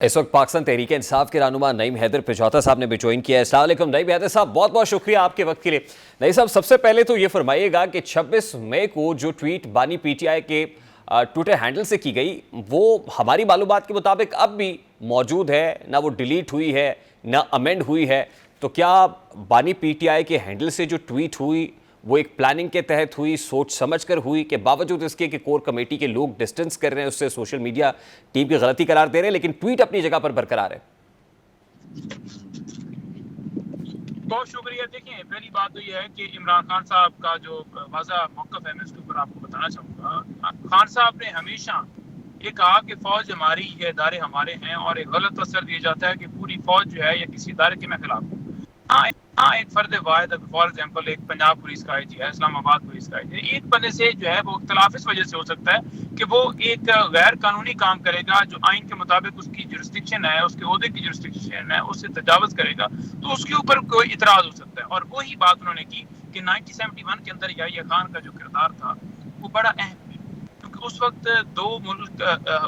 इस वक्त पाकिस्तान तहरीक इंसाफ के रहनुमा नईम हैदर पिछौता साहब ने भी ज्वाइन किया है। अस्सलाम वालेकुम नईम हैदर साहब, बहुत बहुत शुक्रिया आपके वक्त के लिए। नईम साहब, सबसे पहले तो ये फरमाइएगा कि 26 मई को जो ट्वीट बानी पीटीआई के ट्विटर हैंडल से की गई वो हमारी मालूमात के मुताबिक अब भी मौजूद है, ना वो डिलीट हुई है ना अमेंड हुई है। तो क्या बानी पीटीआई के हैंडल से जो ट्वीट हुई वो एक प्लानिंग के तहत हुई, सोच समझ कर हुई, के बावजूद इसके कि कोर कमेटी के लोग डिस्टेंस कर रहे हैं उससे, सोशल मीडिया टीम की गलती करार दे रहे हैं, लेकिन ट्वीट अपनी जगह पर बरकरार है? बहुत शुक्रिया। देखिए, पहली बात तो यह है कि इमरान खान साहब का जो वाज़ा मौक़िफ़ है मैं उसके ऊपर आपको बताना चाहूँगा। खान साहब ने हमेशा ये कहा कि फ़ौज हमारी, ये इदारे हमारे हैं, और एक गलत असर दिया जाता है कि पूरी फ़ौज जो है या किसी इदारे के मैं खिलाफ हूँ। हाँ, एक फर्द वाहिद, फॉर एग्जाम्पल एक पंजाब पुलिस का आईजी है, इस्लामाबाद पुलिस का आईजी है, एक बंदे से जो है वो इख्तलाफ इस वजह से हो सकता है कि वो एक गैर कानूनी काम करेगा जो आइन के मुताबिक उसकी जुरिस्डिक्शन है, उसके ओहदे की जुरिस्डिक्शन है, उससे तजावज़ करेगा तो उसके ऊपर कोई इतराज़ हो सकता है। और वही बात उन्होंने की कि 1971 के अंदर याहिया खान का जो किरदार था वो बड़ा अहम है, क्योंकि उस वक्त दो मुल्क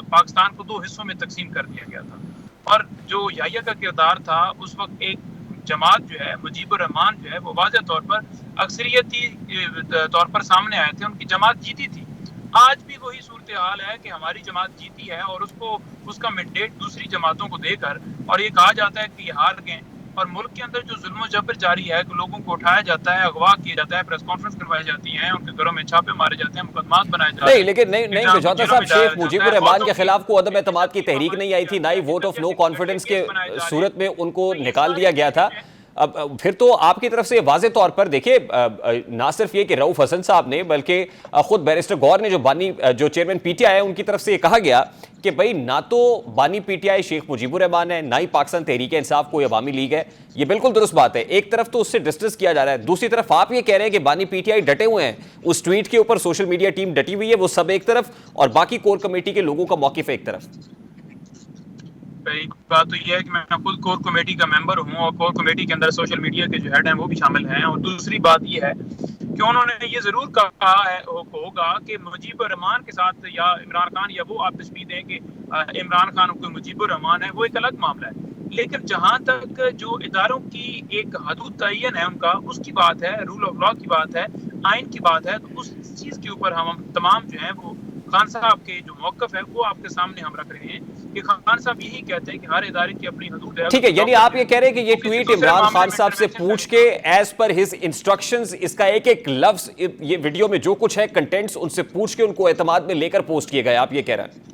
पाकिस्तान को दो हिस्सों में तकसीम कर दिया गया था, और जो याहिया का किरदार था उस वक्त एक जमात जो है, मुजीबुर रहमान जो है, वो वाज़ेह तौर पर अक्सरियती तौर पर सामने आए थे, उनकी जमात जीती थी। आज भी वही सूरत हाल है कि हमारी जमात जीती है और उसको उसका मैंडेट दूसरी जमातों को देकर, और ये कहा जाता है कि ये हार गए, और मुल्क के अंदर जो जुल्म जबर जारी है, लोगों को उठाया जाता है, अगवा किया जाता है, प्रेस कॉन्फ्रेंस करवाई जाती है, उनके घरों में छापे मारे जाते हैं, मुकदमात बनाए जाते हैं। नहीं, लेकिन नहीं पिछौता साहब, शेख मुजीबुर रहमान के खिलाफ को अदम एतमाद की तहरीक नहीं आई थी, ना ही वोट ऑफ नो कॉन्फिडेंस के सूरत में उनको निकाल दिया गया था। अब फिर तो आपकी तरफ से वाज़े तौर पर देखिए, ना सिर्फ ये कि रऊफ हसन साहब ने बल्कि खुद बैरिस्टर गौर ने जो चेयरमैन पीटीआई है उनकी तरफ से ये कहा गया कि भाई ना तो बानी पीटीआई शेख मुजीबुर रहमान है, ना ही पाकिस्तान तहरीक इंसाफ कोई अवामी लीग है। ये बिल्कुल दुरुस्त बात है। एक तरफ तो उससे डिस्कस किया जा रहा है, दूसरी तरफ आप ये कह रहे हैं कि बानी पीटीआई डटे हुए हैं, उस ट्वीट के ऊपर सोशल मीडिया टीम डटी हुई है, वो सब एक तरफ, और बाकी कोर कमेटी के लोगों का मौकिफ एक तरफ। पहली बात तो ये है कि मैं खुद कोर कमेटी का मेंबर हूं और कोर कमेटी के अंदर सोशल मीडिया के जो हेड हैं वो भी शामिल हैं, और दूसरी बात ये है कि उन्होंने ये जरूर कहा है होगा कि मुजीबुर रहमान के साथ या इमरान खान, या वो आप तशबीह दें कि इमरान खान को मुजीबुर रहमान है, वो एक अलग मामला है। लेकिन जहां तक जो इदारों की एक हदूद तयन है उनका, उसकी बात है, रूल ऑफ लॉ की बात है, आइन की बात है, तो उस चीज के ऊपर हम तमाम जो है वो खान साहब के जो मौकफ है वो आपके सामने हम रख रहे हैं कि खान साहब यही कहते हैं कि हर इदारे की अपनी हदूद है। ठीक है, यानी आप ये कह रहे हैं कि ये ट्वीट इमरान खान साहब से पूछ के एज पर हिज इंस्ट्रक्शंस, इसका एक एक लफ्ज ये वीडियो में जो कुछ है कंटेंट्स उनसे पूछ के उनको एतमाद में लेकर पोस्ट किए गए, आप ये कह रहे हैं?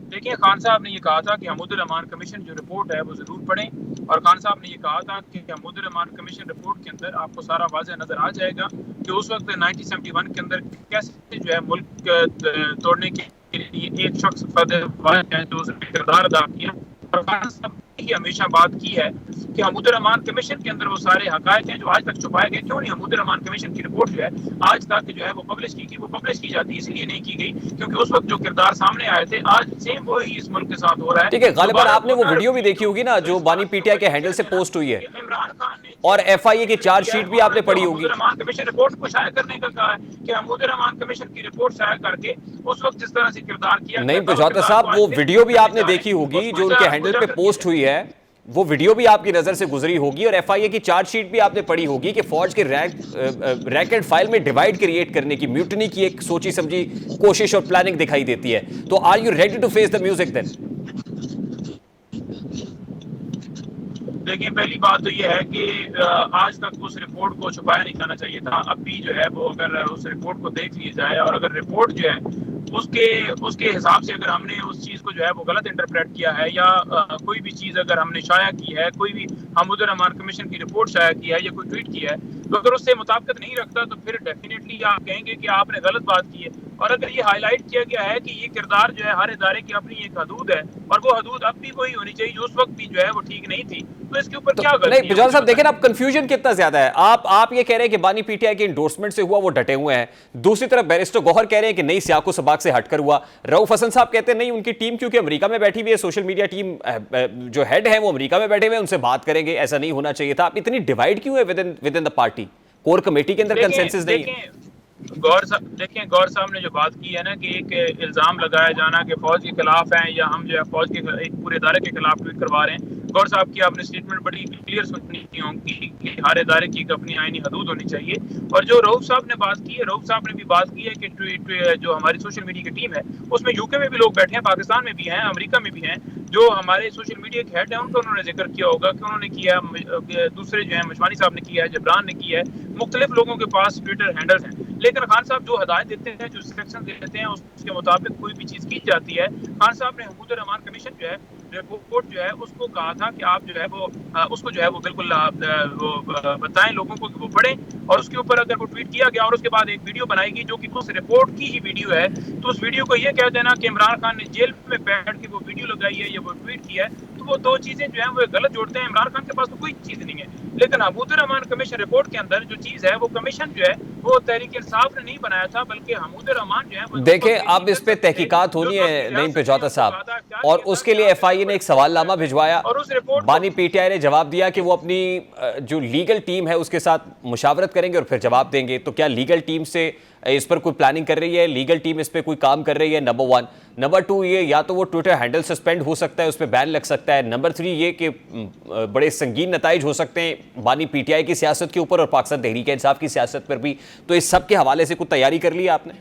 देखिए, खान साहब ने ये कहा था कि हमीदुर रहमान कमीशन जो रिपोर्ट है वो जरूर पढ़ें, और खान साहब ने ये कहा था कि हमीदुर रहमान कमीशन रिपोर्ट के अंदर आपको सारा वाज़ेह नजर आ जाएगा कि उस वक्त 1971 के अंदर कैसे जो है मुल्क तोड़ने के लिए एक शख्स जो उसने किरदार अदा किया। और खान साहब ने हमेशा बात की है कि हमीदुर रहमान कमीशन के अंदर वो सारे हकायक हैं जो आज तक छुपाए गए। क्यों नहीं हमीदुर रहमान कमीशन की रिपोर्ट जो है आज तक जो है वो पब्लिश की गई, वो पब्लिश की जाती इसलिए नहीं की गई क्योंकि उस वक्त जो किरदार सामने आए थे, आज सेम वही इस मुल्क के साथ हो रहा है। ठीक है, गालिबन आपने वो वीडियो भी देखी होगी ना जो बानी पीटीआई के हैंडल से पोस्ट हुई है, इमरान खान ने और एफआईए की चार्जशीट भी आपने पढ़ी होगी। रहमान कमीशन रिपोर्ट को शाया करने का कहा है कि हमीदुर रहमान कमीशन की रिपोर्ट शाया करके उस वक्त जिस तरह से किरदार किया। नहीं पिछौता साहब, वो वीडियो भी आपने देखी होगी जो उनके हैंडल पे पोस्ट हुई है, वो वीडियो भी आपकी नजर से गुजरी होगी, और एफआईए की चार्जशीट भी आपने पढ़ी होगी कि फौज के रैकेट फाइल में डिवाइड क्रिएट करने की, म्यूटनी की एक सोची समझी कोशिश और प्लानिंग दिखाई देती है। तो are you ready to face the music then? देखिए, पहली बात तो यह है कि आज तक उस रिपोर्ट को छुपाया नहीं जाना चाहिए था। अब भी जो है वो अगर उस रिपोर्ट को देख लिया जाए, और अगर रिपोर्ट जो है उसके हिसाब से अगर हमने उस चीज़ को जो है वो गलत इंटरप्रेट किया है, या कोई भी चीज़ अगर हमने शाया की है, कोई भी हमीदुर रहमान कमीशन की रिपोर्ट शाया की है या कोई ट्वीट किया है, तो अगर उससे मुताबिकत नहीं रखता तो फिर डेफिनेटली आप कहेंगे कि आपने गलत बात की है। और अगर ये हाईलाइट किया गया है कि ये किरदार जो है हर इदारे की अपनी एक हदूद है, और वो हदूद अब भी वही होनी चाहिए जो उस वक्त भी जो है वो ठीक नहीं थी, तो इसके ऊपर क्या गलती है? नहीं पिछौता साहब, देखिए ना, अब कंफ्यूजन कितना ज्यादा है। आप ये कह रहे हैं कि बानी पीटीआई के इंडोर्समेंट से हुआ, वो डटे हुए हैं, दूसरी तरफ बैरिस्टर गौहर कह रहे हैं कि नहीं, सियाको सबाक से हटकर हुआ। रऊफ हसन साहब कहते हैं नहीं, उनकी टीम क्योंकि अमेरिका में बैठी हुई है, सोशल मीडिया टीम जो हेड है वो अमेरिका में बैठे हुए हैं, उनसे बात करेंगे, ऐसा नहीं होना चाहिए था। आप इतनी डिवाइड क्यों है with in the party? Core committee के अंदर कंसेंसस नहीं है? गौर साहब देखें, गौर साहब ने जो बात की है ना कि एक इल्ज़ाम लगाया जाना कि फौज के खिलाफ हैं या हम जो है फौज के एक पूरे इदारे के खिलाफ ट्वीट करवा रहे हैं। गौर साहब की आपने स्टेटमेंट बड़ी क्लियर सुनी होगी कि हर इदारे की एक अपनी आईनी हदूद होनी चाहिए। और जो रऊफ साहब ने बात की है, रऊफ साहब ने भी बात की है कि जो हमारी सोशल मीडिया की टीम है उसमें यूके में भी लोग बैठे हैं, पाकिस्तान में भी हैं, अमेरिका में भी हैं। जो हमारे सोशल मीडिया के हेड है उनका उन्होंने जिक्र किया होगा कि उन्होंने किया, दूसरे जो है मशवानी साहब ने किया है, जबरान ने किया है, मुख्तलिफ लोगों के पास ट्विटर हैंडल्स हैं। लेकिन खान साहब जो हदायत देते हैं, जो इंस्ट्रक्शन देते हैं, उसके मुताबिक कोई भी चीज़ की जाती है। खान साहब ने हकूक़ रहमान कमीशन जो है रिपोर्ट जो है उसको कहा था कि आप जो है वो उसको जो है वो बिल्कुल वो बताएं लोगों को कि वो पढ़ें, और उसके ऊपर अगर वो ट्वीट किया गया और उसके बाद एक वीडियो बनाएगी जो कि उस रिपोर्ट की ही वीडियो है, तो उस वीडियो को ये कह देना कि इमरान खान ने जेल में बैठ के वो वीडियो लगाई है या वो ट्वीट किया है, तो वो दो चीज़ें जो है वो गलत जोड़ते हैं। इमरान खान के पास तो कोई चीज़ नहीं है। लेकिन हकूक़ रहमान कमीशन रिपोर्ट के अंदर जो चीज़ है वो कमीशन जो है वो तहरीक इंसाफ ने नहीं बनाया था, बल्कि हकूक़ रहमान जो है देखें, अब इस पे तहकीकात होनी है नईम पिजौता साहब, और उसके लिए FIA ने एक सवालनामा भिजवाया। और उस रिपोर्ट बानी PTI ने जवाब दिया कि वो अपनी जो लीगल टीम है उसके साथ मुशावरत करेंगे और फिर जवाब देंगे। तो क्या लीगल टीम से इस पर कोई प्लानिंग कर रही है? लीगल टीम इस पर कोई काम कर रही है? नंबर 1। नंबर 2 ये, या तो वो ट्विटर हैंडल सस्पेंड हो सकता है, उस पर बैन लग सकता है। नंबर 3 ये कि बड़े संगीन नताइज हो सकते हैं बानी PTI की सियासत के ऊपर और पाकिस्तान तहरीक इंसाफ की सियासत पर भी। तो इस सब के हवाले से कुछ तैयारी कर ली है आपने?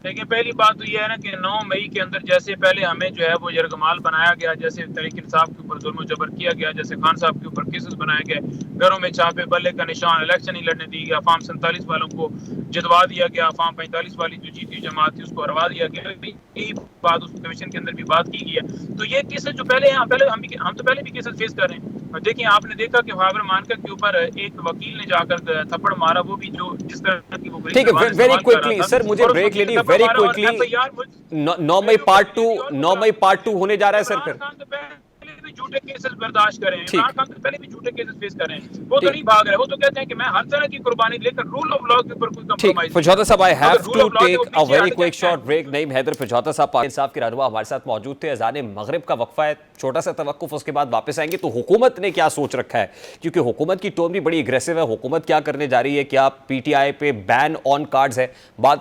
देखिए, पहली बात तो यह है ना कि 9 मई के अंदर जैसे पहले हमें जो है वो यरगमाल बनाया गया, जैसे तहरीक इंसाफ के ऊपर जुल्म जबर किया गया, जैसे खान साहब के ऊपर केसेस बनाए गए, घरों में छापे, बल्ले का निशान, इलेक्शन नहीं लड़ने दी गया, फार्म 47 वालों को जितवा दिया गया, फार्म 45 वाली जो जीती जमात थी उसको हरवा दिया गया। यही बात उस कमीशन के अंदर भी बात की गई है। तो ये केसेस जो पहले हैं, हम तो पहले भी केसेस फेस कर रहे हैं। और देखिए, आपने देखा कि फाबर मानकर के ऊपर एक वकील ने जाकर थप्पड़ मारा, वो भी जो जिस तरह की वो ठीक है, वेरी क्विकली सर, मुझे ब्रेक लेनी, वेरी क्विकली। 9 मई पार्ट 2 होने जा रहा है सर। फिर झूठे केसेस बर्दाश्त करें, इमरान खान तो पहले भी झूठे केसेस फेस कर रहे हैं। वो तो नहीं भाग रहे, वो तो कहते हैं कि मैं हर तरह की कुर्बानी लेकर रूल ऑफ लॉ के ऊपर कोई कंप्रोमाइज। पिजौता साहब, I have to take a very quick short break. Naeem Haider पिजौता साहब पाकिस्तान इंसाफ के रहनुमा हमारे साथ मौजूद थे। अज़ान मगरिब का वक्फा है, छोटा सा तवक्कुफ, उसके बाद वापस आएंगे। तो हुकूमत ने क्या सोच रखा है, क्योंकि हुकूमत की टोन भी बड़ी एग्रेसिव है। हुकूमत क्या करने जा रही है? क्या PTI पे बैन ऑन कार्ड्स है? बात